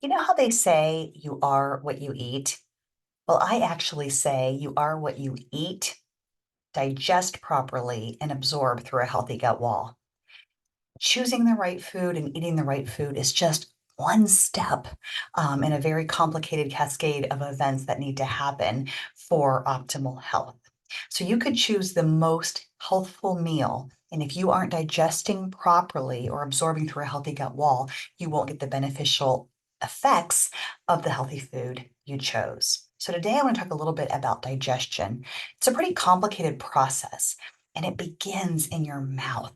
You know how they say you are what you eat? Well, I actually say you are what you eat, digest properly, and absorb through a healthy gut wall. Choosing the right food and eating the right food is just one step in a very complicated cascade of events that need to happen for optimal health. So you could choose the most healthful meal. And if you aren't digesting properly or absorbing through a healthy gut wall, you won't get the beneficial effects of the healthy food you chose. So today I want to talk a little bit about digestion. It's a pretty complicated process, and it begins in your mouth.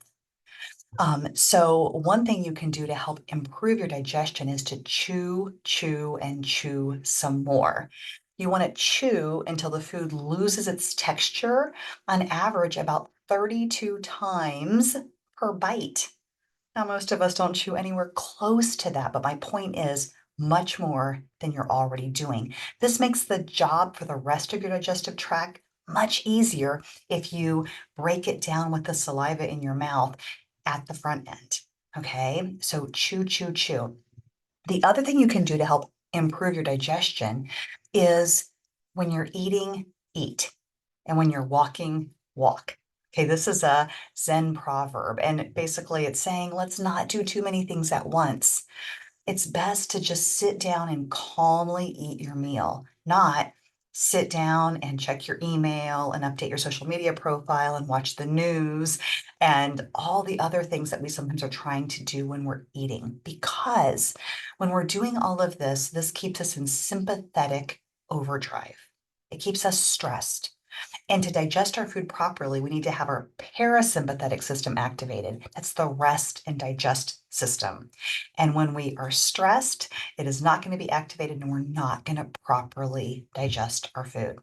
So one thing you can do to help improve your digestion is to chew, chew, and chew some more. You want to chew until the food loses its texture, on average about 32 times per bite. Now, most of us don't chew anywhere close to that, but my point is much more than you're already doing. This makes the job for the rest of your digestive tract much easier if you break it down with the saliva in your mouth at the front end. Okay, so chew, chew, chew. The other thing you can do to help improve your digestion is when you're eating, eat. And when you're walking, walk. Okay, this is a Zen proverb. And basically, it's saying, let's not do too many things at once. It's best to just sit down and calmly eat your meal, not sit down and check your email and update your social media profile and watch the news and all the other things that we sometimes are trying to do when we're eating. Because when we're doing all of this, this keeps us in sympathetic overdrive. It keeps us stressed. And to digest our food properly, we need to have our parasympathetic system activated. That's the rest and digest system. And when we are stressed, it is not going to be activated and we're not going to properly digest our food.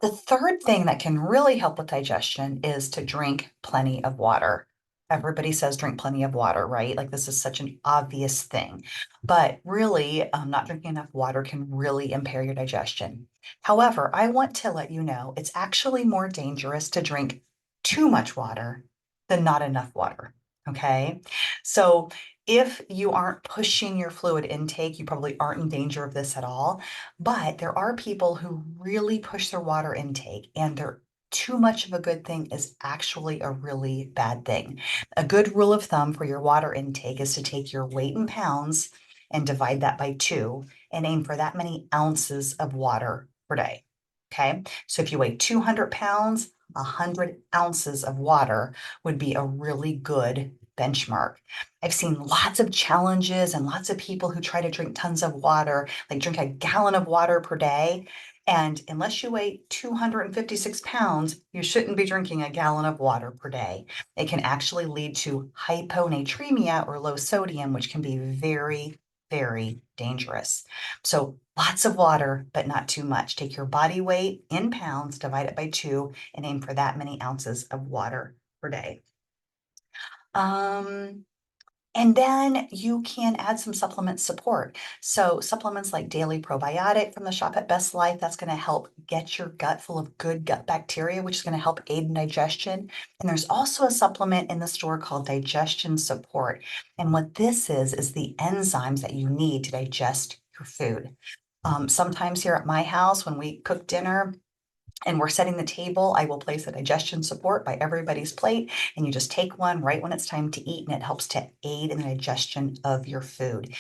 The third thing that can really help with digestion is to drink plenty of water. Everybody says drink plenty of water, right? Like this is such an obvious thing. But really, not drinking enough water can really impair your digestion. However, I want to let you know it's actually more dangerous to drink too much water than not enough water. Okay. So if you aren't pushing your fluid intake, you probably aren't in danger of this at all. But there are people who really push their water intake, and they're too much of a good thing is actually a really bad thing. A good rule of thumb for your water intake is to take your weight in pounds and divide that by two and aim for that many ounces of water per day. Okay. So if you weigh 200 pounds, 100 ounces of water would be a really good benchmark. I've seen lots of challenges and lots of people who try to drink tons of water, like drink a gallon of water per day. And unless you weigh 256 pounds, you shouldn't be drinking a gallon of water per day. It can actually lead to hyponatremia or low sodium, which can be very, very dangerous. So lots of water, but not too much. Take your body weight in pounds, divide it by two, and aim for that many ounces of water per day. Um, and then you can add some supplement support. So supplements like Daily Probiotic from the shop at Best Life, that's going to help get your gut full of good gut bacteria, which is going to help aid in digestion. And there's also a supplement in the store called Digestion Support. And what this is the enzymes that you need to digest your food. Sometimes here at my house, when we cook dinner, and we're setting the table, I will place a digestion support by everybody's plate, and you just take one right when it's time to eat, and it helps to aid in the digestion of your food.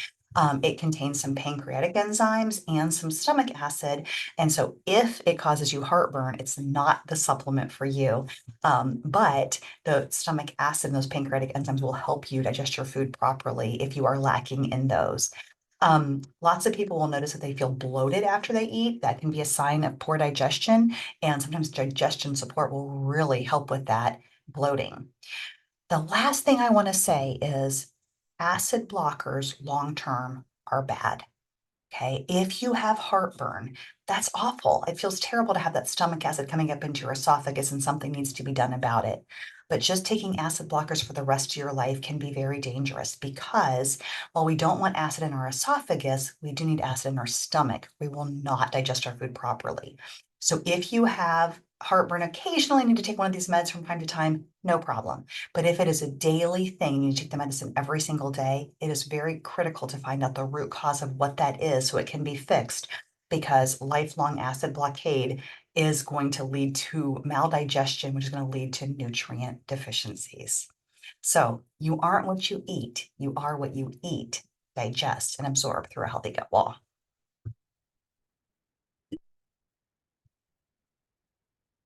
It contains some pancreatic enzymes and some stomach acid. And so, if it causes you heartburn, it's not the supplement for you. But the stomach acid and those pancreatic enzymes will help you digest your food properly if you are lacking in those. Lots of people will notice that they feel bloated after they eat. That can be a sign of poor digestion, and sometimes digestion support will really help with that bloating. The last thing I want to say is acid blockers long term are bad. Okay. If you have heartburn, that's awful. It feels terrible to have that stomach acid coming up into your esophagus and something needs to be done about it. But just taking acid blockers for the rest of your life can be very dangerous because while we don't want acid in our esophagus, we do need acid in our stomach. We will not digest our food properly. So if you have heartburn, occasionally need to take one of these meds from time to time, no problem. But if it is a daily thing, you take the medicine every single day, it is very critical to find out the root cause of what that is so it can be fixed, because lifelong acid blockade is going to lead to maldigestion, which is going to lead to nutrient deficiencies. So you aren't what you eat. You are what you eat, digest, and absorb through a healthy gut wall.